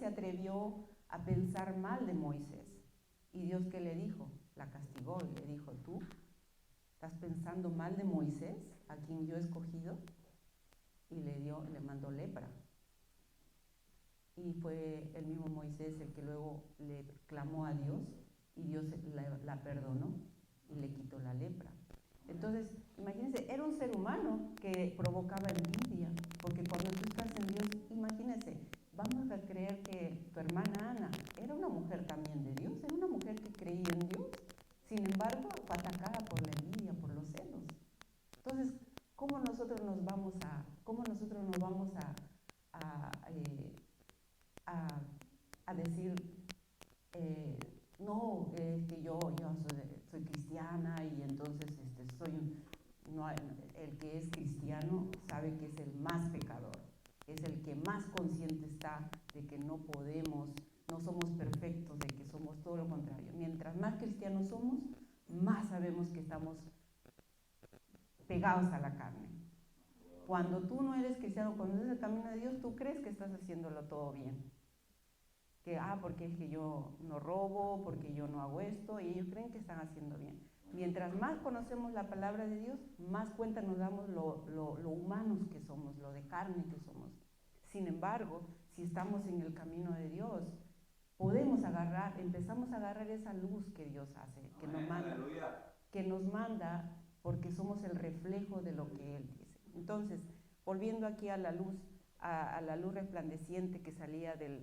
se atrevió a pensar mal de Moisés. ¿Y Dios qué le dijo? La castigó y le dijo, ¿tú estás pensando mal de Moisés, a quien yo he escogido? Y le mandó lepra. Y fue el mismo Moisés el que luego le clamó a Dios y Dios la perdonó y le quitó la lepra. Entonces, imagínense, era un ser humano que provocaba envidia, porque cuando tú estás en Dios, imagínense, vamos a creer que tu hermana Ana era una mujer también de Dios, era una mujer que creía en Dios, sin embargo, fue atacada por la envidia, por los celos. Entonces, ¿cómo nosotros nos vamos a decir, no, que yo soy cristiana y entonces no, el que es cristiano sabe que es el más pecador, es el que más consciente está de que no somos perfectos, de que somos todo lo contrario. Mientras más cristianos somos, más sabemos que estamos pegados a la carne. Cuando tú no eres cristiano, cuando eres el camino de Dios, tú crees que estás haciéndolo todo bien. Porque es que yo no robo, porque yo no hago esto, y ellos creen que están haciendo bien. Mientras más conocemos la palabra de Dios, más cuenta nos damos lo humanos que somos, lo de carne que somos. Sin embargo, si estamos en el camino de Dios, empezamos a agarrar esa luz que Dios hace, que nos manda porque somos el reflejo de lo que Él dice. Entonces, volviendo aquí a la luz, a la luz resplandeciente que salía del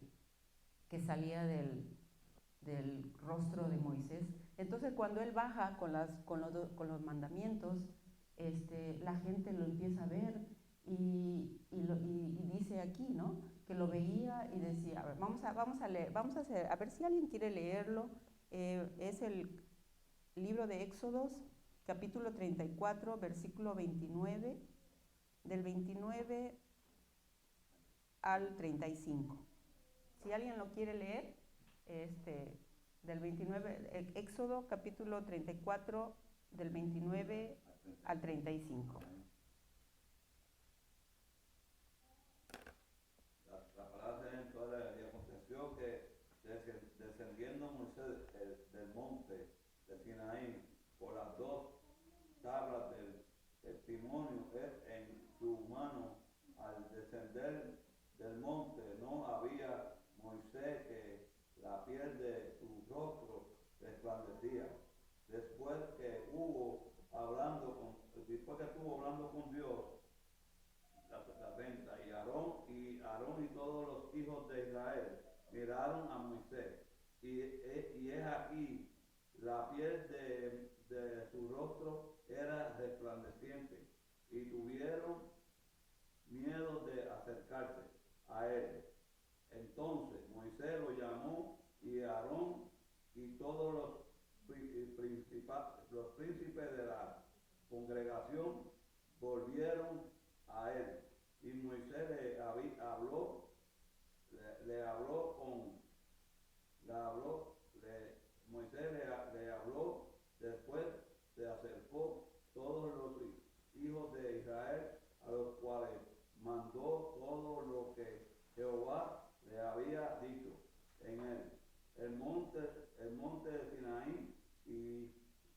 rostro de Moisés. Entonces, cuando él baja con los mandamientos, la gente lo empieza a ver y dice aquí, ¿no? Que lo veía y decía, a ver, vamos a leer, a ver si alguien quiere leerlo. Es el libro de Éxodos, capítulo 34, versículo 29, del 29 al 35. Si alguien lo quiere leer, del 29, Éxodo capítulo 34, del 29 al 35. La palabra de entonces, y aconteció que descendiendo Moisés del monte de Sinaí por las dos tablas del testimonio en su mano, al descender del monte no había Moisés que la piel de su rostro resplandecía. Después que estuvo hablando con Dios, la 30, y Aarón y todos los hijos de Israel miraron a Moisés, y es aquí la piel de su rostro era resplandeciente, y tuvieron miedo de acercarse a él. Entonces Moisés lo llamó, y Aarón y todos los príncipes de la congregación volvieron a él, y Moisés le habló. Después se acercó todos los hijos de Israel, a los cuales mandó todo lo que Jehová le había dicho en el monte de Sinaí.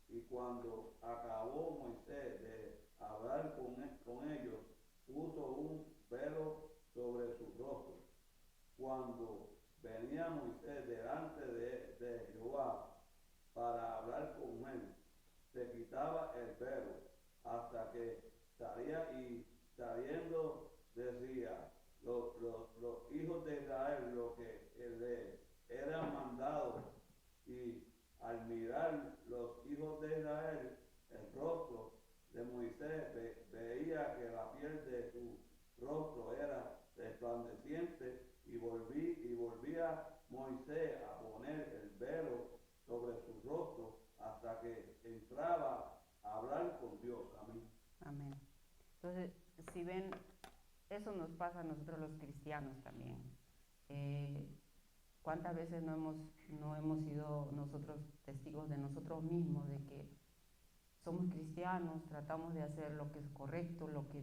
Y cuando acabó Moisés de hablar con ellos, puso un velo sobre su rostro. Cuando venía Moisés delante de Jehová para hablar con él, se quitaba el velo hasta que salía, y saliendo decía los hijos de Israel lo que le eran mandados. Y al mirar los hijos de Israel el rostro de Moisés, veía que la piel de su rostro era resplandeciente, y volvía Moisés a poner el velo sobre su rostro hasta que entraba a hablar con Dios. Amén. Amén. Entonces, si ven, eso nos pasa a nosotros los cristianos también. ¿Cuántas veces no hemos sido nosotros testigos de nosotros mismos, de que somos cristianos, tratamos de hacer lo que es correcto, lo que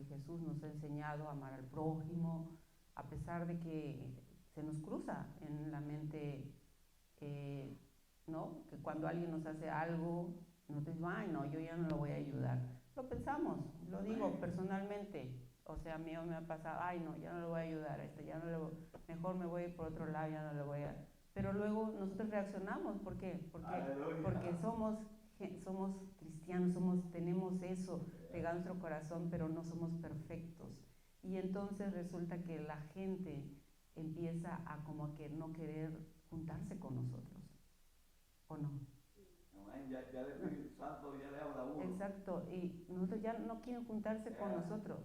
Jesús nos ha enseñado, amar al prójimo, a pesar de que se nos cruza en la mente, ¿no? Que cuando alguien nos hace algo, nosotros decimos, ay, no, yo ya no lo voy a ayudar. Lo pensamos, lo digo personalmente. O sea, a mí me ha pasado, ay, no, ya no le voy a ayudar a ya no mejor me voy a ir por otro lado, ya no le voy a... Pero luego nosotros reaccionamos, ¿por qué? Porque somos cristianos, tenemos eso pegado a nuestro corazón, pero no somos perfectos. Y entonces resulta que la gente empieza a como que no querer juntarse con nosotros, ¿o no? Ya el Espíritu Santo ya le habla a uno. Exacto, y nosotros ya no quieren juntarse con nosotros.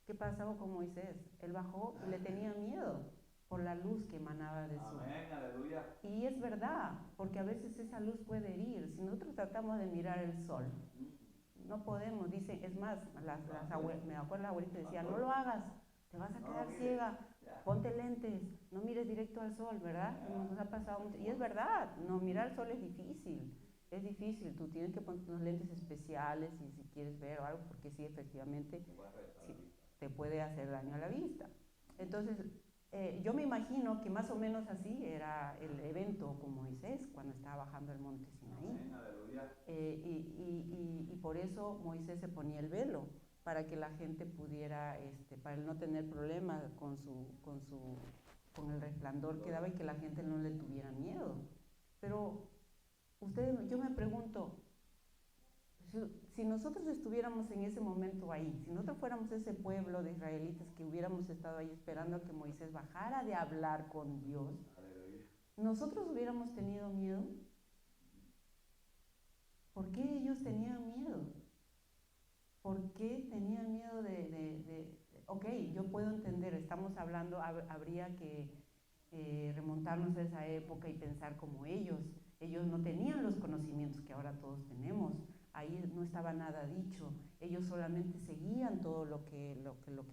¿Qué pasaba con Moisés? Él bajó y le tenía miedo por la luz que emanaba de su... Amén, aleluya. Y es verdad, porque a veces esa luz puede herir. Si nosotros tratamos de mirar el sol, no podemos, dicen, es más, me acuerdo la abuelita decía, no lo hagas, te vas a quedar ciega, ponte lentes, no mires directo al sol, ¿verdad? Nos ha pasado mucho, y es verdad, no, mirar el sol es difícil, tú tienes que poner unos lentes especiales y si quieres ver o algo, porque sí, efectivamente, sí, te puede hacer daño a la vista. Entonces, yo me imagino que más o menos así era el evento con Moisés cuando estaba bajando el monte Sinaí. Y por eso Moisés se ponía el velo, para que la gente pudiera, para no tener problemas con el resplandor que daba y que la gente no le tuviera miedo. Pero yo me pregunto, si nosotros estuviéramos en ese momento ahí, si nosotros fuéramos ese pueblo de israelitas que hubiéramos estado ahí esperando a que Moisés bajara de hablar con Dios, ¿nosotros hubiéramos tenido miedo? ¿Por qué ellos tenían miedo? ¿Por qué tenían miedo ok, yo puedo entender, estamos hablando, habría que remontarnos a esa época y pensar como ellos no tenían los conocimientos que ahora todos tenemos, ahí no estaba nada dicho, ellos solamente seguían todo lo que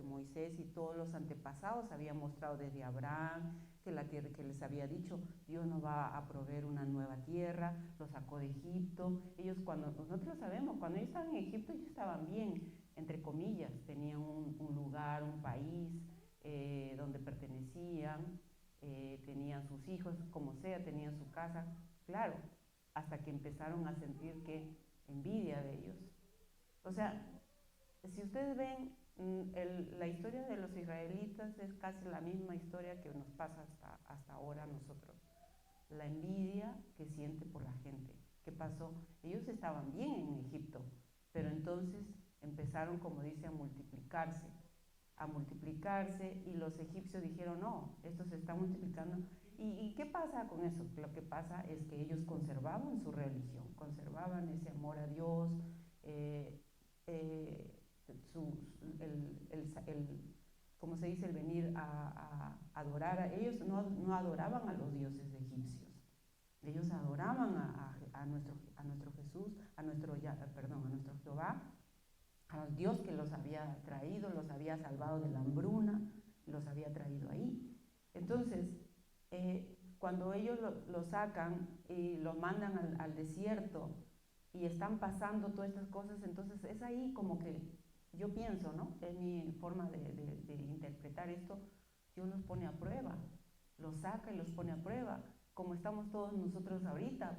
Moisés y todos los antepasados habían mostrado desde Abraham, que la tierra que les había dicho, Dios nos va a proveer una nueva tierra, los sacó de Egipto. Nosotros lo sabemos, cuando ellos estaban en Egipto ellos estaban bien, entre comillas, tenían un lugar, un país donde pertenecían, tenían sus hijos, como sea, tenían su casa, claro, hasta que empezaron a sentir que envidia de ellos. O sea, si ustedes ven, la historia de los israelitas es casi la misma historia que nos pasa hasta ahora a nosotros. La envidia que siente por la gente. ¿Qué pasó? Ellos estaban bien en Egipto, pero entonces empezaron, como dice, a multiplicarse y los egipcios dijeron, no, esto se está multiplicando. ¿Y qué pasa con eso? Lo que pasa es que ellos conservaban su religión, conservaban ese amor a Dios, ¿cómo se dice? El venir a adorar. Ellos no adoraban a los dioses egipcios, ellos adoraban a nuestro Jesús, a nuestro Jehová, al Dios que los había traído, los había salvado de la hambruna, los había traído ahí. Entonces, cuando ellos lo sacan y lo mandan al desierto y están pasando todas estas cosas, entonces es ahí como que yo pienso, ¿no? Es mi forma de interpretar esto. Dios los pone a prueba, los saca y los pone a prueba, como estamos todos nosotros ahorita,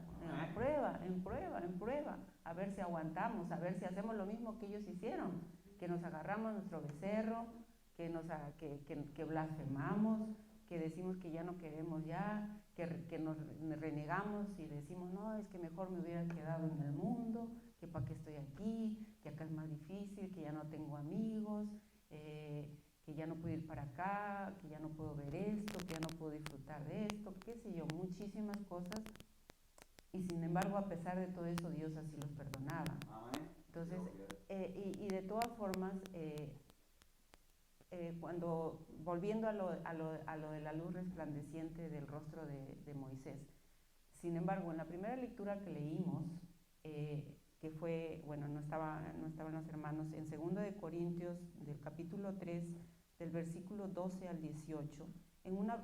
en prueba, a ver si aguantamos, a ver si hacemos lo mismo que ellos hicieron, que nos agarramos nuestro becerro, que blasfemamos, que decimos que ya no queremos ya, que nos renegamos y decimos, no, es que mejor me hubiera quedado en el mundo, que para qué estoy aquí, que acá es más difícil, que ya no tengo amigos, que ya no puedo ir para acá, que ya no puedo ver esto, que ya no puedo disfrutar de esto, qué sé yo, muchísimas cosas. Y sin embargo, a pesar de todo eso, Dios así los perdonaba. Entonces, y de todas formas, volviendo a lo de la luz resplandeciente del rostro de Moisés, sin embargo, en la primera lectura que leímos, que fue, bueno, no estaban los hermanos, en 2 de Corintios, del capítulo 3, del versículo 12 al 18,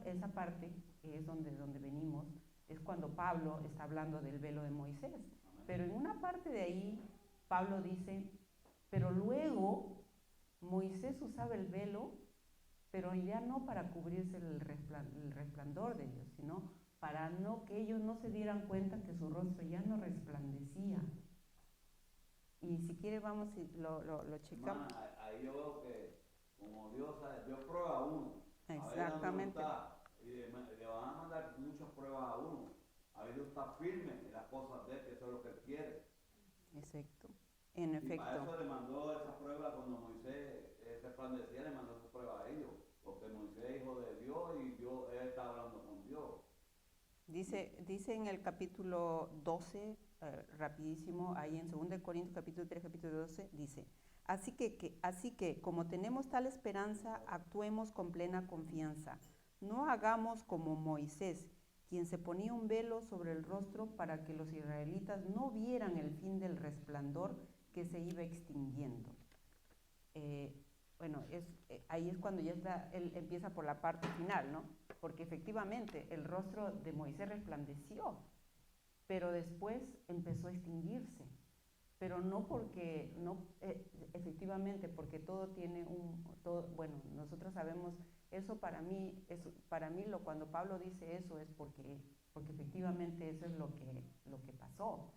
esa parte, que es donde venimos, es cuando Pablo está hablando del velo de Moisés. Pero en una parte de ahí, Pablo dice, pero luego Moisés usaba el velo pero ya no para cubrirse el resplandor de Dios, sino para que ellos no se dieran cuenta que su rostro ya no resplandecía. Y si quiere vamos y lo checamos. Ahí yo veo que como Dios prueba a uno. Exactamente. Y le van a mandar muchas pruebas a uno. A ver, Dios está firme en las cosas de él, que eso es lo que él quiere. Exacto. En efecto. Y para eso le mandó esa prueba cuando Moisés resplandecía, le mandó esa prueba a ellos. Porque Moisés es hijo de Dios y él está hablando con Dios. Dice en el capítulo 12, rapidísimo, ahí en 2 Corintios capítulo 3, capítulo 12, dice, así que como tenemos tal esperanza, actuemos con plena confianza. No hagamos como Moisés, quien se ponía un velo sobre el rostro para que los israelitas no vieran el fin del resplandor que se iba extinguiendo. Ahí es cuando ya él empieza por la parte final, ¿no? Porque efectivamente el rostro de Moisés resplandeció, pero después empezó a extinguirse. Pero no porque, efectivamente, porque todo tiene nosotros sabemos, cuando Pablo dice eso es porque efectivamente eso es lo que pasó,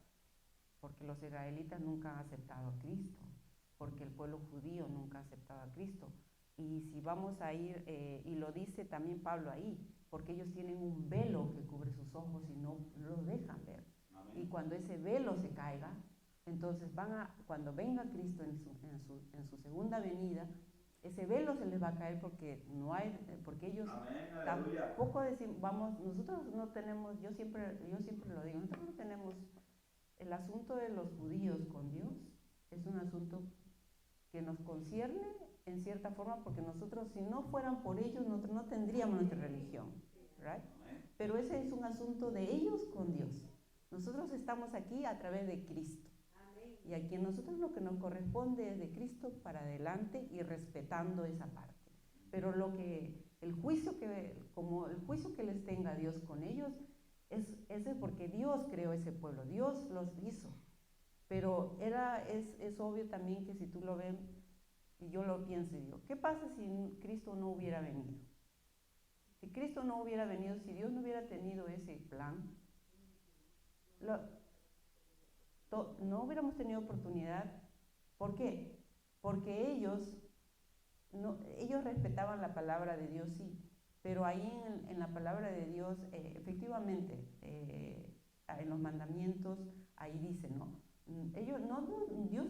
porque los israelitas nunca han aceptado a Cristo, porque el pueblo judío nunca ha aceptado a Cristo. Y si vamos a ir, y lo dice también Pablo ahí, porque ellos tienen un velo que cubre sus ojos y no los dejan ver. Amén. Y cuando ese velo se caiga, entonces cuando venga Cristo en su segunda venida, ese velo se les va a caer porque ellos tampoco decimos, nosotros no tenemos, yo siempre lo digo, nosotros no tenemos, el asunto de los judíos con Dios es un asunto que nos concierne en cierta forma, porque nosotros, si no fueran por ellos, nosotros no tendríamos nuestra religión, ¿right? Pero ese es un asunto de ellos con Dios. Nosotros estamos aquí a través de Cristo. Y aquí a nosotros lo que nos corresponde es de Cristo para adelante y respetando esa parte. Pero el juicio que les tenga Dios con ellos, es porque Dios creó ese pueblo, Dios los hizo. Pero es obvio también que si tú lo ves, y yo lo pienso y digo, ¿qué pasa si Cristo no hubiera venido? Si Cristo no hubiera venido, si Dios no hubiera tenido ese plan, no hubiéramos tenido oportunidad. ¿Por qué? Porque ellos respetaban la palabra de Dios, sí, pero ahí en la palabra de Dios, efectivamente, en los mandamientos, ahí dice, ¿no? Dios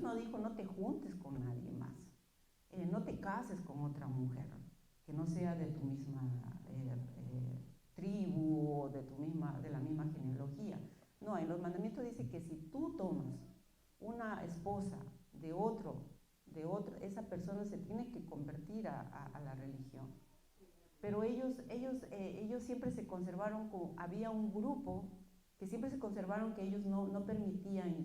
no dijo no te juntes con nadie más, no te cases con otra mujer que no sea de tu misma tribu o de la misma genealogía. No, en los mandamientos dice que si tú tomas una esposa de otro, esa persona se tiene que convertir a la religión. Pero ellos siempre se conservaron, había un grupo que siempre se conservaron, que ellos no permitían,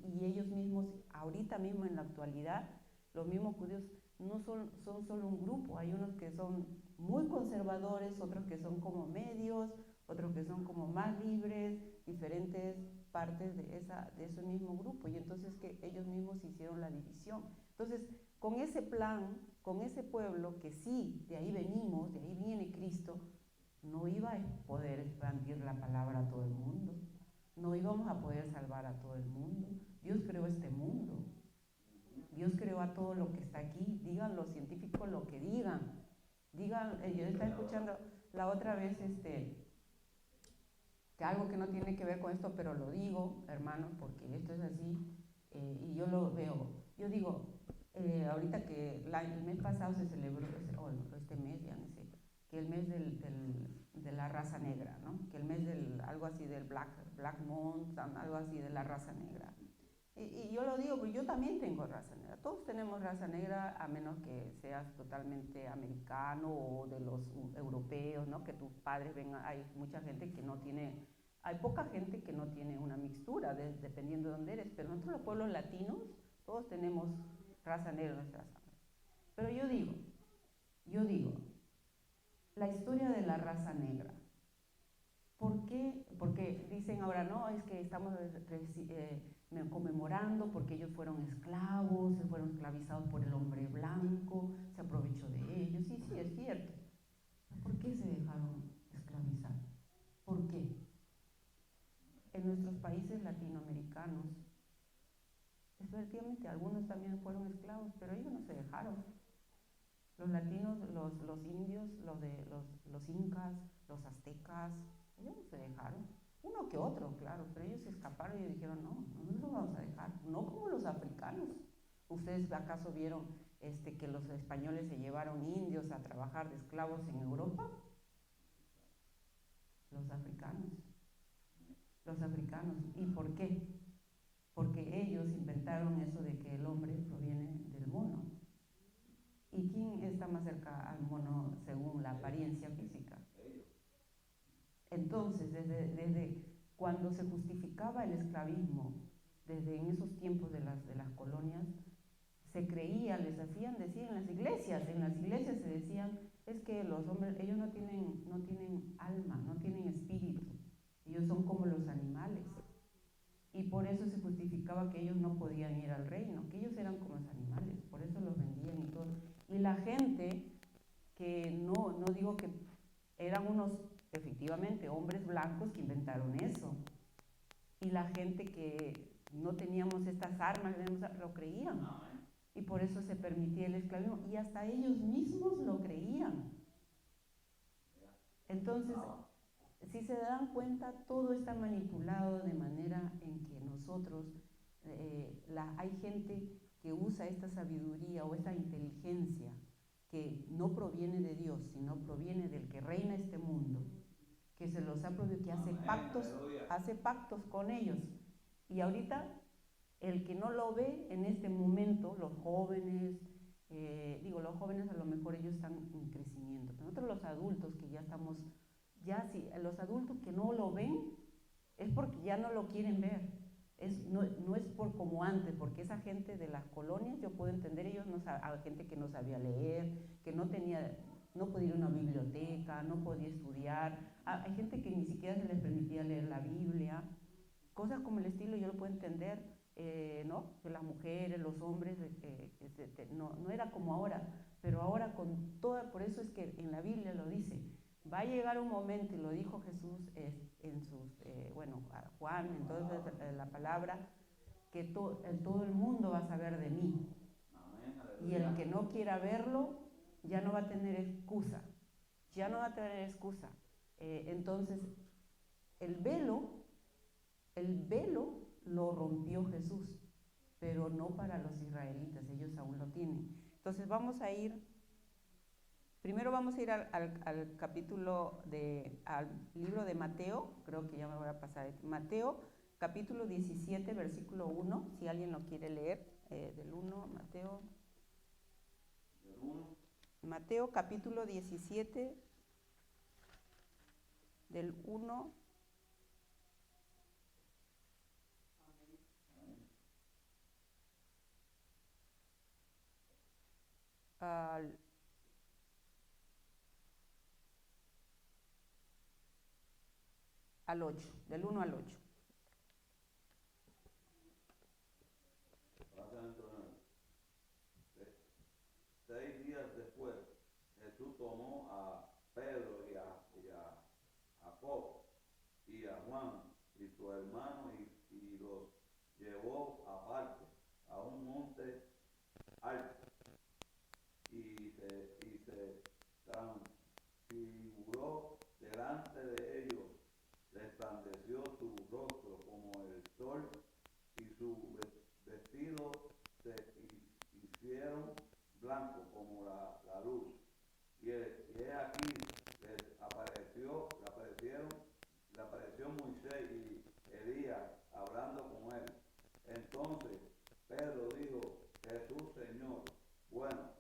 y ellos mismos, ahorita mismo en la actualidad, los mismos judíos no son solo un grupo, hay unos que son muy conservadores, otros que son como medios, otros que son como más libres, diferentes partes de ese mismo grupo, y entonces que ellos mismos hicieron la división. Entonces, con ese plan, con ese pueblo, que sí, de ahí venimos, de ahí viene Cristo, no iba a poder expandir la palabra a todo el mundo, no íbamos a poder salvar a todo el mundo. Dios creó este mundo, Dios creó a todo lo que está aquí, digan los científicos lo que digan, yo estaba escuchando la otra vez, que algo que no tiene que ver con esto, pero lo digo, hermanos, porque esto es así, y yo lo veo. Yo digo, ahorita que el mes pasado se celebró, este mes, ya no sé, que el mes de la raza negra, ¿no? Que el mes algo así del Black Month, algo así de la raza negra. Y yo lo digo, porque yo también tengo raza negra. Todos tenemos raza negra, a menos que seas totalmente americano o de los europeos, ¿no? Que tus padres vengan. Hay mucha gente que no tiene, hay poca gente que no tiene una mixtura, dependiendo de dónde eres. Pero nosotros los pueblos latinos, todos tenemos raza negra en nuestra sangre. Pero yo digo, la historia de la raza negra. ¿Por qué? Porque dicen ahora, no, es que estamos conmemorando porque ellos fueron esclavos, se fueron esclavizados por el hombre blanco, se aprovechó de ellos. Sí, es cierto. africanos. Efectivamente, algunos también fueron esclavos, pero ellos no se dejaron. Los latinos, los indios, los incas, los aztecas, ellos no se dejaron. Uno que otro, claro, pero ellos se escaparon y dijeron, no, no nos vamos a dejar. No como los africanos. ¿Ustedes acaso vieron que los españoles se llevaron indios a trabajar de esclavos en Europa? Los africanos. Los africanos. ¿Y por qué? Porque ellos inventaron eso de que el hombre proviene del mono. ¿Y quién está más cerca al mono según la apariencia física? Entonces, desde cuando se justificaba el esclavismo, desde en esos tiempos de las colonias, se creía, les hacían decir en las iglesias se decían, es que los hombres, ellos no tienen alma, no tienen espíritu, ellos son como los animales. Y por eso se justificaba que ellos no podían ir al reino, que ellos eran como los animales, por eso los vendían y todo. Y la gente que no digo que eran unos, efectivamente, hombres blancos que inventaron eso. Y la gente que no teníamos estas armas, lo creían. Y por eso se permitía el esclavismo. Y hasta ellos mismos lo creían. Entonces, si se dan cuenta, todo está manipulado de manera en que nosotros, hay gente que usa esta sabiduría o esta inteligencia que no proviene de Dios, sino proviene del que reina este mundo, que se los ha prohibido, que hace pactos con ellos. Y ahorita, el que no lo ve en este momento, los jóvenes, los jóvenes a lo mejor ellos están en crecimiento, pero nosotros los adultos que ya estamos, los adultos que no lo ven, es porque ya no lo quieren ver. No es por como antes, porque esa gente de las colonias, yo puedo entender, hay gente que no sabía leer, que no podía ir a una biblioteca, no podía estudiar, hay gente que ni siquiera se les permitía leer la Biblia, cosas como el estilo, yo lo puedo entender, ¿no? Que las mujeres, los hombres, no era como ahora, pero ahora con toda, por eso es que en la Biblia lo dice, va a llegar un momento, y lo dijo Jesús en sus, a Juan, entonces la palabra, que todo el mundo va a saber de mí. Y el que no quiera verlo, ya no va a tener excusa. Entonces, el velo lo rompió Jesús, pero no para los israelitas, ellos aún lo tienen. Entonces, primero vamos a ir al capítulo al libro de Mateo, creo que ya me voy a pasar, Mateo, capítulo 17, versículo 1, si alguien lo quiere leer, del 1, Mateo capítulo 17, del 1 al 8, del 1 al 8. Seis días después, Jesús tomó a Pedro y a Jacob y a Juan y su hermano y los llevó aparte a un monte alto y se transfiguró delante de ellos, resplandeció su rostro como el sol y sus vestidos se hicieron blancos como la luz. Y aquí le apareció Moisés y Elías hablando con él. Entonces Pedro dijo, Jesús, Señor, bueno,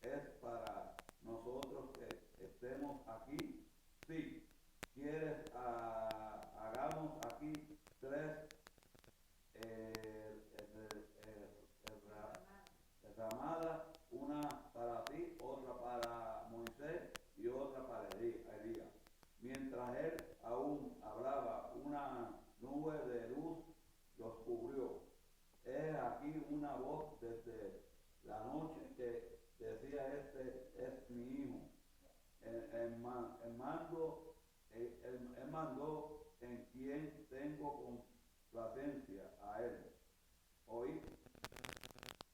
¿es para nosotros que estemos aquí? Sí. ¿Quieres hagamos aquí tres ramadas, una para ti, otra para Moisés y otra para Elías? Mientras él aún hablaba, una nube de luz los cubrió. Es aquí una voz desde la noche que decía, este es mi hijo. Él mandó en quien tengo placencia a él.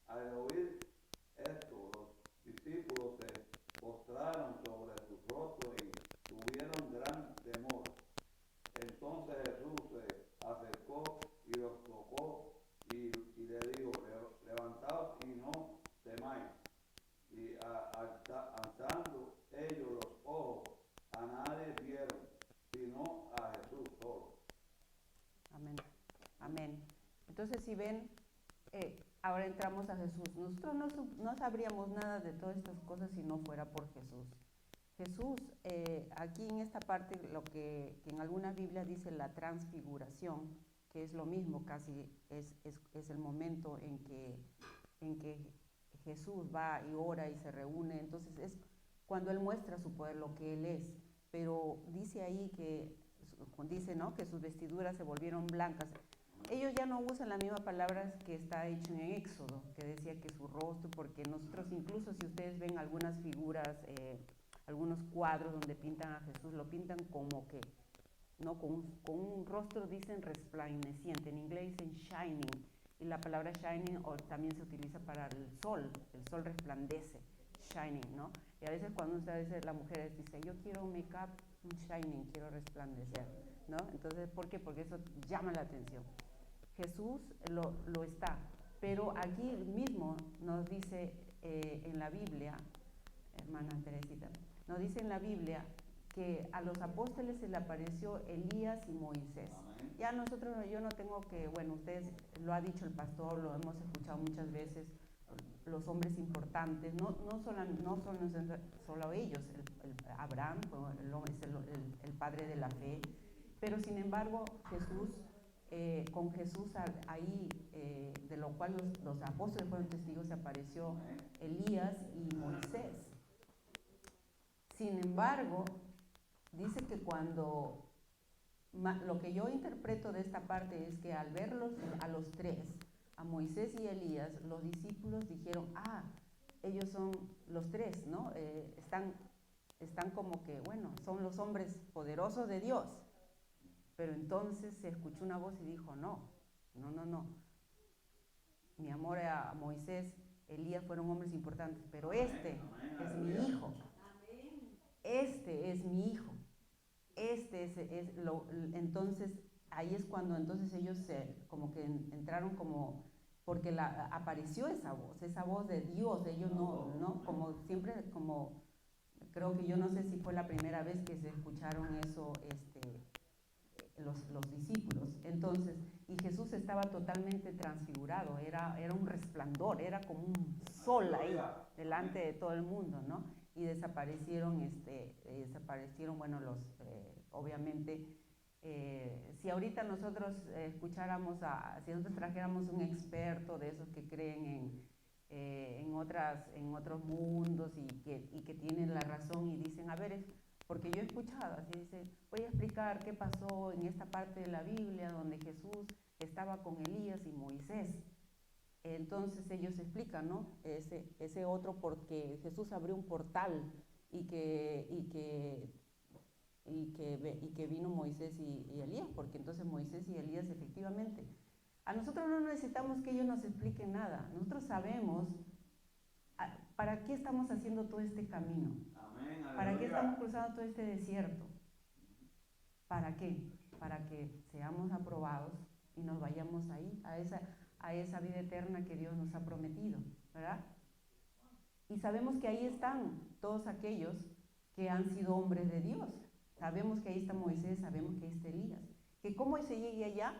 Al oír esto, los discípulos se postraron sobre sus rostros y tuvieron gran temor. Entonces Jesús se acercó y los tocó y le dijo: levantaos y no temáis. Y alzando ellos los ojos, a nadie vieron, sino a Jesús solo. Amén. Amén. Entonces, si ven, ahora entramos a Jesús. Nosotros no sabríamos nada de todas estas cosas si no fuera por Jesús. Jesús, aquí en esta parte, lo que en algunas Biblias dice la transfiguración, que es lo mismo, casi es el momento en que Jesús va y ora y se reúne. Entonces es cuando Él muestra su poder, lo que Él es. Pero dice ahí ¿no?, que sus vestiduras se volvieron blancas. Ellos ya no usan las mismas palabras que está hecho en Éxodo, que decía que su rostro, porque nosotros incluso si ustedes ven algunas figuras, algunos cuadros donde pintan a Jesús, lo pintan como que, ¿no?, con un rostro, dicen resplandeciente, en inglés dicen shining, y la palabra shining también se utiliza para el sol resplandece, shining, ¿no? Y a veces cuando la mujer dice, yo quiero make-up, un shining, quiero resplandecer, ¿no? Entonces, ¿por qué? Porque eso llama la atención. Jesús lo está, pero aquí mismo nos dice en la Biblia, hermana Teresita, nos dice en la Biblia que a los apóstoles se le apareció Elías y Moisés. Ya nosotros, yo no tengo que, bueno, ustedes, lo ha dicho el pastor, lo hemos escuchado muchas veces, los hombres importantes, no son solo ellos, Abraham es el padre de la fe, pero sin embargo Jesús, con Jesús ahí, de lo cual los apóstoles fueron testigos, se apareció Elías y Moisés. Sin embargo, dice que lo que yo interpreto de esta parte es que al verlos a los tres, a Moisés y Elías, los discípulos dijeron, ellos son los tres, ¿no? Están como que, bueno, son los hombres poderosos de Dios. Pero entonces se escuchó una voz y dijo, no. Mi amor, a Moisés, Elías fueron hombres importantes, pero este es mi hijo. Este es mi hijo. Entonces, ahí es cuando entonces ellos como que entraron como, porque apareció esa voz de Dios. Ellos no, como siempre, como, creo que yo no sé si fue la primera vez que se escucharon eso, los discípulos. Entonces, y Jesús estaba totalmente transfigurado, era un resplandor, era como un sol ahí, delante de todo el mundo, ¿no? Y desaparecieron, bueno, obviamente, si ahorita nosotros si nosotros trajéramos un experto de esos que creen en otros mundos y que tienen la razón y dicen, a ver, porque yo he escuchado, así dice, voy a explicar qué pasó en esta parte de la Biblia donde Jesús estaba con Elías y Moisés. Entonces ellos explican, ¿no? Ese otro, porque Jesús abrió un portal y que vino Moisés y Elías, porque entonces Moisés y Elías efectivamente. A nosotros no necesitamos que ellos nos expliquen nada. Nosotros sabemos para qué estamos haciendo todo este camino. Amén, ¿Para qué estamos cruzando todo este desierto? ¿Para qué? Para que seamos aprobados y nos vayamos ahí, a esa vida eterna que Dios nos ha prometido, ¿verdad? Y sabemos que ahí están todos aquellos que han sido hombres de Dios. Sabemos que ahí está Moisés, sabemos que ahí está Elías. Que cómo se llegue allá,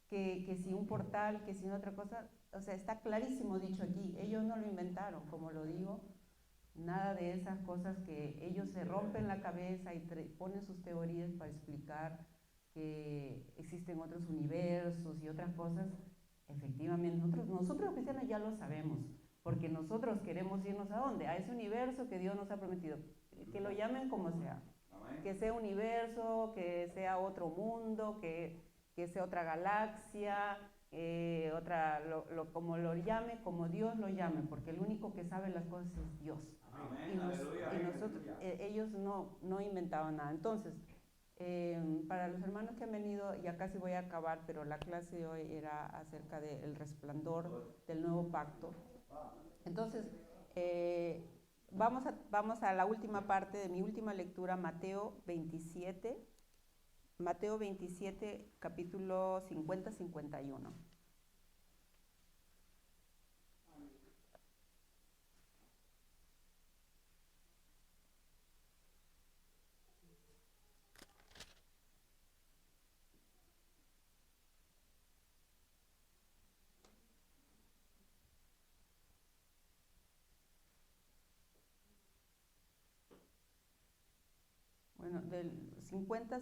que si un portal, que si otra cosa, o sea, está clarísimo dicho aquí. Ellos no lo inventaron, como lo digo, nada de esas cosas que ellos se rompen la cabeza y ponen sus teorías para explicar que existen otros universos y otras cosas. Efectivamente, nosotros los cristianos ya lo sabemos, porque nosotros queremos irnos ¿a dónde? A ese universo que Dios nos ha prometido, que lo llamen como sea, que sea universo, que sea otro mundo, que sea otra galaxia, como lo llame, como Dios lo llame, porque el único que sabe las cosas es Dios. Amén. Y nosotros, ellos no inventaban nada. Entonces, Para los hermanos que han venido, ya casi voy a acabar, pero la clase de hoy era acerca del resplandor del nuevo pacto. Entonces, vamos a la última parte de mi última lectura, Mateo 27, capítulo 50-51. Bueno, del 50,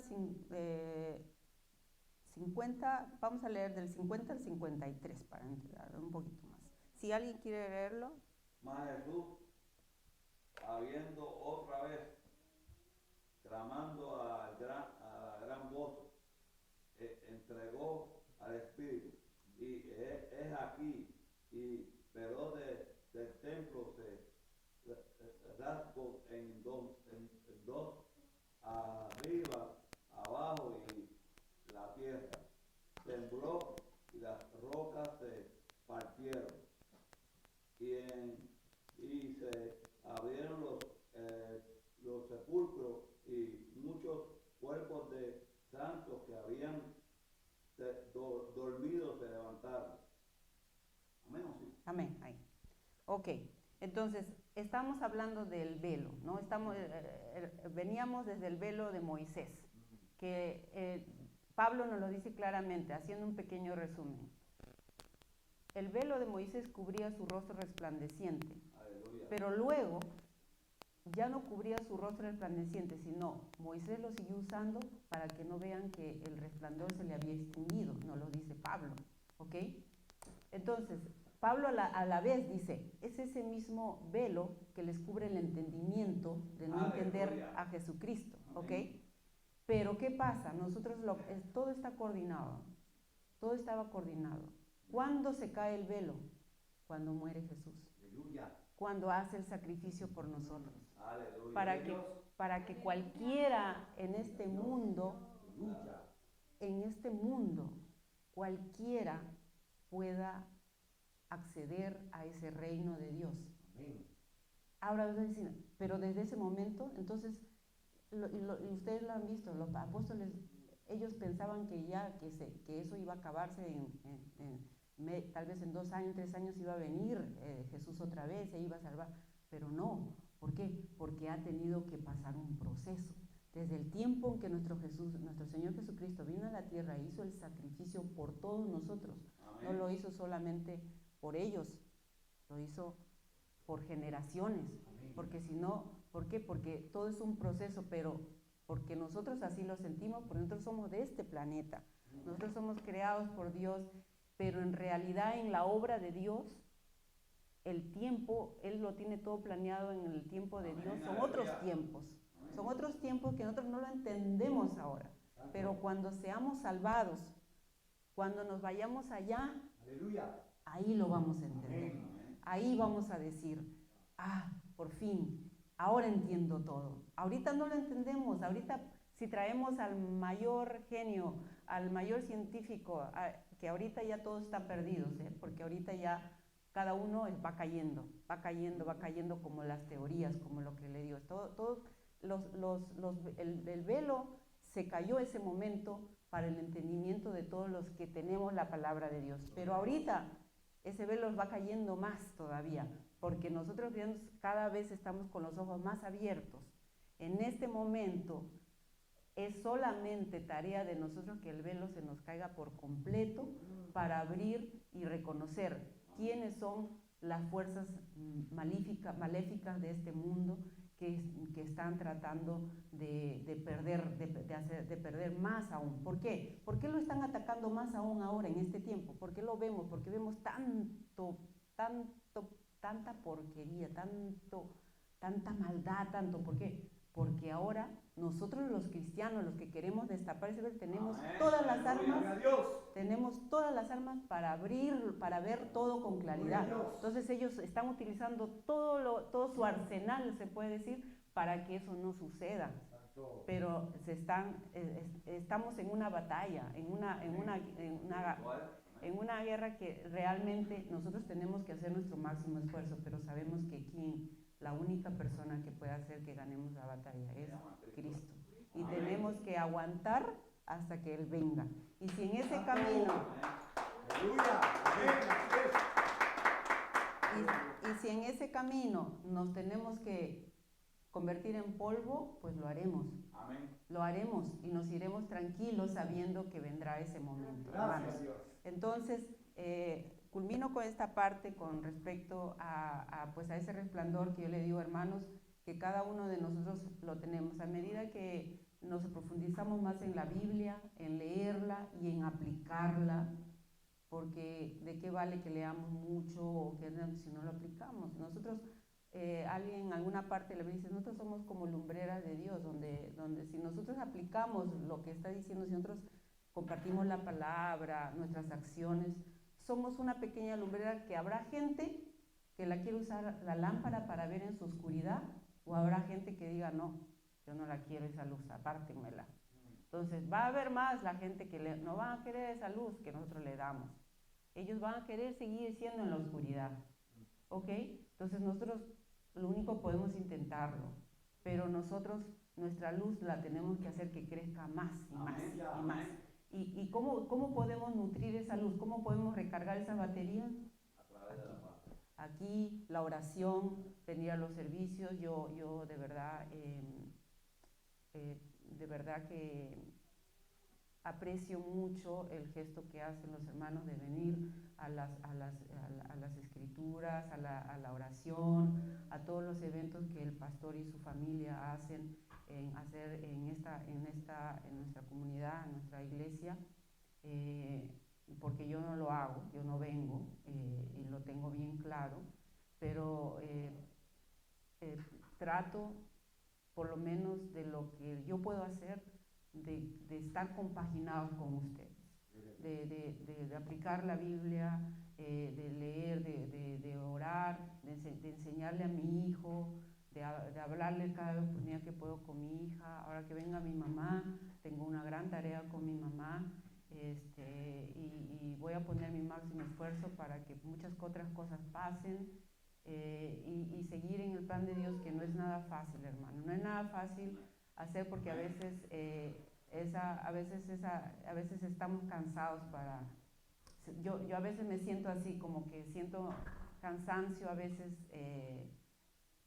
vamos a leer del 50 al 53 para entrar un poquito más. Si alguien quiere leerlo. Mas Jesús, habiendo otra vez clamando a gran voz, entregó al Espíritu. Y es aquí, pero del templo se rasgó en dos, arriba, abajo y la tierra. Tembló y las rocas se partieron. Y se abrieron los sepulcros y muchos cuerpos de santos que habían dormido se levantaron. Amén o sí. Amén, ahí. Ok, entonces, estamos hablando del velo, ¿no? Veníamos desde el velo de Moisés, que Pablo nos lo dice claramente, haciendo un pequeño resumen. El velo de Moisés cubría su rostro resplandeciente, Aleluya. pero luego ya no cubría su rostro resplandeciente, sino Moisés lo siguió usando para que no vean que el resplandor se le había extinguido, nos lo dice Pablo, ¿ok? Entonces, Pablo a la vez dice, es ese mismo velo que les cubre el entendimiento de no entender a Jesucristo, ¿ok? Pero ¿qué pasa? Nosotros todo está coordinado, todo estaba coordinado. ¿Cuándo se cae el velo? Cuando muere Jesús. Aleluya. Cuando hace el sacrificio por nosotros. Aleluya. Para que cualquiera en este mundo, cualquiera pueda acceder a ese reino de Dios. Amén. Ahora ustedes dicen, pero desde ese momento, entonces, y ustedes lo han visto, los apóstoles, ellos pensaban que que eso iba a acabarse tal vez en 2 años, 3 años iba a venir Jesús otra vez, se iba a salvar, pero no. ¿Por qué? Porque ha tenido que pasar un proceso. Desde el tiempo en que nuestro Señor Jesucristo vino a la tierra e hizo el sacrificio por todos nosotros. Amén. No lo hizo solamente por ellos, lo hizo por generaciones. Amén. Porque si no, ¿por qué? Porque todo es un proceso, pero porque nosotros así lo sentimos, porque nosotros somos de este planeta. Nosotros somos creados por Dios, pero en realidad en la obra de Dios, el tiempo, Él lo tiene todo planeado en el tiempo de Dios, son otros tiempos. Son otros tiempos que nosotros no lo entendemos ahora. Pero cuando seamos salvados, cuando nos vayamos allá, aleluya, ahí lo vamos a entender. Ahí vamos a decir, por fin, ahora entiendo todo. Ahorita no lo entendemos. Ahorita si traemos al mayor genio, al mayor científico, que ahorita ya todos están perdidos, porque ahorita ya cada uno va cayendo como las teorías, como lo que le dio. El velo se cayó ese momento para el entendimiento de todos los que tenemos la palabra de Dios. Pero ahorita ese velo va cayendo más todavía, porque nosotros cada vez estamos con los ojos más abiertos. En este momento es solamente tarea de nosotros que el velo se nos caiga por completo para abrir y reconocer quiénes son las fuerzas maléficas de este mundo que están tratando de perder más aún. ¿Por qué? ¿Por qué lo están atacando más aún ahora en este tiempo? ¿Por qué lo vemos? Porque vemos tanta porquería, tanta maldad, ¿por qué? Porque ahora nosotros los cristianos, los que queremos destapar ese velo, tenemos todas las armas para ver todo con claridad. Entonces ellos están utilizando todo su arsenal, se puede decir, para que eso no suceda. pero estamos en una batalla, en una guerra que realmente nosotros tenemos que hacer nuestro máximo esfuerzo, pero sabemos que la única persona que puede hacer que ganemos la batalla es Cristo. Y tenemos que aguantar hasta que Él venga. Y si en ese camino... Y si en ese camino nos tenemos que convertir en polvo, pues lo haremos. Amén. Lo haremos y nos iremos tranquilos sabiendo que vendrá ese momento. Gracias, Dios. Entonces, culmino con esta parte con respecto pues a ese resplandor que yo le digo, hermanos, que cada uno de nosotros lo tenemos. A medida que nos profundizamos más en la Biblia, en leerla y en aplicarla, porque de qué vale que leamos mucho o que si no lo aplicamos. Nosotros, alguien en alguna parte le dice, nosotros somos como lumbreras de Dios, donde si nosotros aplicamos lo que está diciendo, si nosotros compartimos la palabra, nuestras acciones, somos una pequeña lumbrera que habrá gente que la quiere usar la lámpara para ver en su oscuridad, o habrá gente que diga, no, yo no la quiero esa luz, apártenmela. Entonces va a haber más la gente que no van a querer esa luz que nosotros le damos. Ellos van a querer seguir siendo en la oscuridad. ¿Ok? Entonces nosotros lo único podemos intentarlo, pero nosotros nuestra luz la tenemos que hacer que crezca más y más y más. ¿Y cómo podemos nutrir esa luz? ¿Cómo podemos recargar esa batería? A través de la paz. Aquí la oración, venir a los servicios, yo de verdad que aprecio mucho el gesto que hacen los hermanos de venir a las escrituras, a la oración, a todos los eventos que el pastor y su familia hacen en nuestra comunidad, en nuestra iglesia, porque yo no lo hago, yo no vengo y lo tengo bien claro, pero trato por lo menos de lo que yo puedo hacer de estar compaginados con ustedes, de aplicar la Biblia, de leer, de orar, de enseñarle a mi hijo, de hablarle cada oportunidad que puedo con mi hija. Ahora que venga mi mamá, tengo una gran tarea con mi mamá, y voy a poner mi máximo esfuerzo para que muchas otras cosas pasen, y seguir en el plan de Dios, que no es nada fácil, hermano, no es nada fácil hacer, porque a veces estamos cansados yo a veces me siento así, como que siento cansancio a veces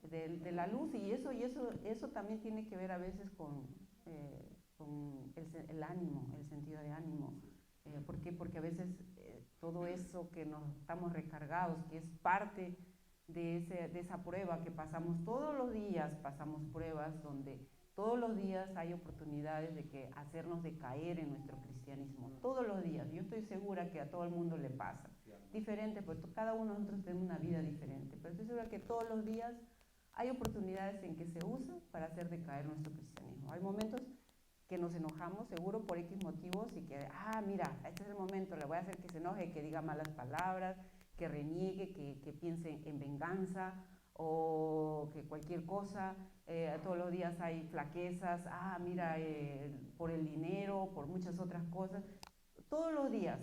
de la luz, y eso también tiene que ver a veces con el ánimo, el sentido de ánimo. ¿Por qué? Porque a veces todo eso que nos estamos recargados, que es parte de esa prueba que pasamos todos los días, pasamos pruebas donde todos los días hay oportunidades de hacernos decaer en nuestro cristianismo, todos los días. Yo estoy segura que a todo el mundo le pasa, diferente, porque cada uno de nosotros tiene una vida diferente, pero estoy segura que todos los días hay oportunidades en que se usa para hacer decaer nuestro cristianismo. Hay momentos que nos enojamos, seguro por X motivos, y que, mira, este es el momento, le voy a hacer que se enoje, que diga malas palabras, que reniegue, que piense en venganza, o que cualquier cosa. Todos los días hay flaquezas, mira, por el dinero, por muchas otras cosas, todos los días,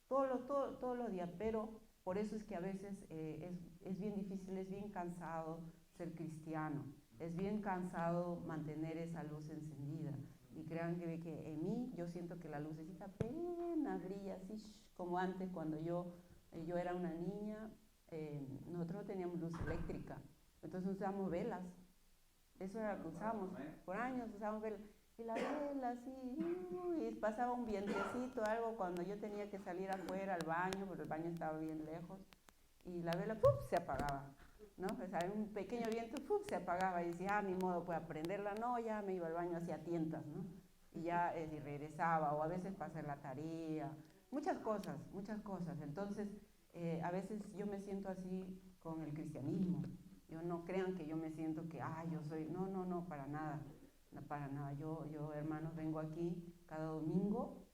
todos los días, pero por eso es que a veces es bien difícil, es bien cansado ser cristiano, es bien cansado mantener esa luz encendida. Y crean que en mí yo siento que la lucecita apenas brilla así como antes, cuando yo era una niña. Nosotros no teníamos luz eléctrica, entonces usábamos velas. Eso era lo que usábamos, por años usábamos velas, y la vela así, y pasaba un vientecito, algo, cuando yo tenía que salir afuera al baño, pero el baño estaba bien lejos, y la vela se apagaba, ¿no? O sea, un pequeño viento se apagaba, y decía, ni modo, pues prenderla, no, ya me iba al baño, hacía tientas, ¿no? Y ya y regresaba, o a veces para hacer la tarea, muchas cosas. Entonces a veces yo me siento así con el cristianismo. Yo no crean que yo me siento que, yo soy, no, para nada, yo, hermanos, vengo aquí cada domingo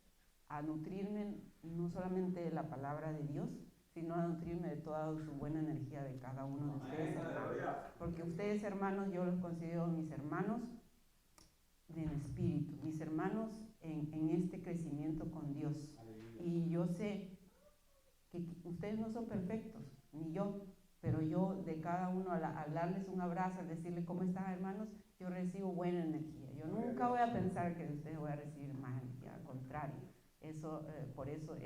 a nutrirme no solamente de la palabra de Dios, sino a nutrirme de toda su buena energía de cada uno de ustedes, hermanos. Porque ustedes, hermanos, yo los considero mis hermanos, en espíritu, mis hermanos en este crecimiento con Dios. Y yo sé que ustedes no son perfectos, ni yo, pero yo de cada uno al darles un abrazo, al decirle cómo están hermanos, yo recibo buena energía. Yo nunca voy a pensar que de ustedes voy a recibir más energía, al contrario. Eso, por eso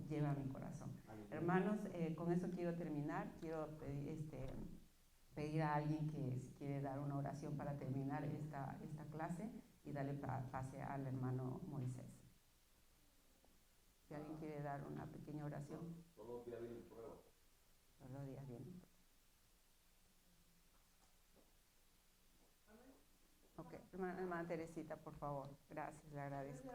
lleva a mi corazón. Hermanos, con eso quiero terminar. Quiero pedir a alguien que si quiere dar una oración para terminar esta clase y darle pase al hermano Moisés. Si alguien quiere dar una pequeña oración. Todos los días vienen pruebas. Todos los días vienen. Ok, hermana Teresita, por favor. Gracias, le agradezco.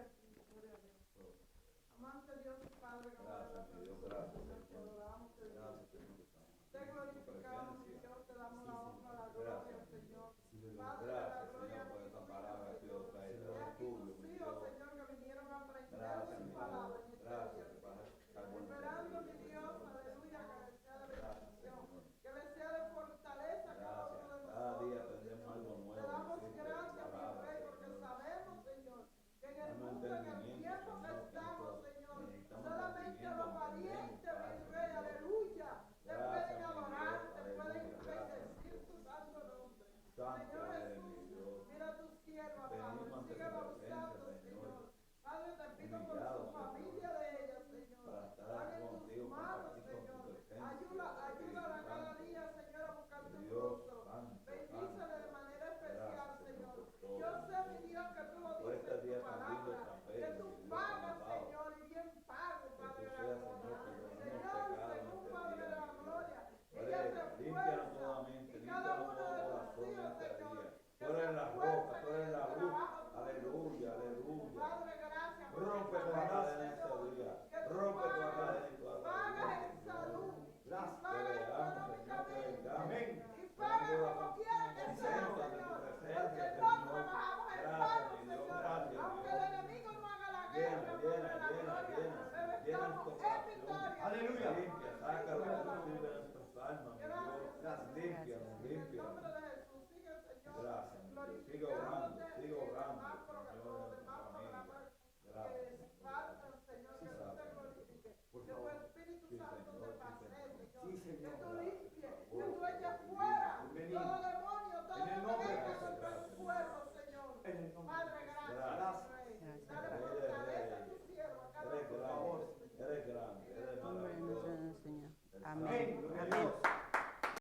Amante Dios y Padre, Gracias, mi Dios, gracias. te adoramos, Señor. Gracias, Señor. Te glorificamos, mi Dios, te damos la honra, la gloria, Señor. Padre, la Gracias, gloria Señor, por esa palabra que Dios trae y de aquí tuyo, tus mi hijos, Dios. Señor, que vinieron a aprender Gracias, su mi palabra Dios. en este Gracias, día. para estar bueno. Esperando, mi Dios, aleluya, que les sea de bendición, que les sea de fortaleza a cada uno de Cada día nosotros, aprendemos Señor. algo Te nuevo. damos Siempre gracias, mi palabra, Rey, Señor. porque sabemos, Señor, que en el Dame mundo, en el entendimiento, tiempo que Señor, estamos, que Señor, necesitamos solamente entendimiento, los valientes, mi entendemos, Rey, Padre, aleluya, te Gracias, pueden mi adorar, Dios, te pueden aleluya, gracias, bendecir tu santo nombre. Santo Señor eres, Jesús, mi Dios. mira tu sierva, Venimos Padre, ante síguela tu presencia, usando, Señor. Señor. Padre, te pido por Humillados, su familia de ella, Señor. Para estar Están aquí en contigo, tus manos, compartir con tu Señor. presencia. Ayúdala cada Santo. día, Señor, a buscar tu Dios, rostro. santo, Bendícele de manera especial, Gracias, Señor. por todo, Yo sé, mi mi Dios, que tú lo Por dices este en día tu tan lindo, palabra, tan que bello, tú mi Dios, pagas, tan amado. Señor, y bien pago, Que Padre tú de la seas, gloria. Señor, perdonando Señor, pecados en según este Padre día, de la mi Dios. gloria, Padre, ella te límpianos fuerza nuevamente, y cada límpianos uno de nuevo tus corazón hijos, este Señor, día. que Tú eres se la roca, esfuerzan tú en eres el la luz. trabajo tuyo, Aleluya, Señor. aleluya. Padre, gracias porque Rompe tu sabemos, cadena este Señor, día. que tú Rompe tu pagas cadena y tu en salud, y Gracias. pagas Te veamos, Señor, económicamente, te amén. y pagas Vengo como quiera que sea, contentos de tu Señor, presencia, porque no Señor. trabajamos en Gracias, vano, mi Dios, Señor, gracias, aunque Dios. el enemigo no haga la Llena, guerra, llena, Padre de la llena, gloria, llena. pero Llena estamos nuestro en corazón. victoria. Aleluya. Limpia, sácalo, Padre de la Jesús, de gloria. nuestras almas, mi Gracias, Dios. Señor. Límpianos, En el límpianos. nombre de Jesús, sigue, Señor, Gracias, mi Dios. Sigue glorificándote orando, sigue en los orando, demás Señor, programas, en los nuestra demás familia. programas Gracias. que faltan, Señor, que tú te Gracias. glorifiques, Por que tu favor. Espíritu Sí, Santo Señor, te sí, pase, Señor. Señor, Sí, que Señor. tú limpies, que Por tú eches favor. fuera Bienvenido. todo demonio, todo En el lo que nombre de venga Jesús. contra tu pueblo, Señor. En el nombre Padre, de gracias, Gracias. Rey. Gracias. Dale Eres fortaleza a rey. tu siervo, a cada Eres uno de grande, ellos, Señor. eres grande, En el eres En nombre de maravilloso. nuestro Señor. El Amén. Santo de Amén. Dios.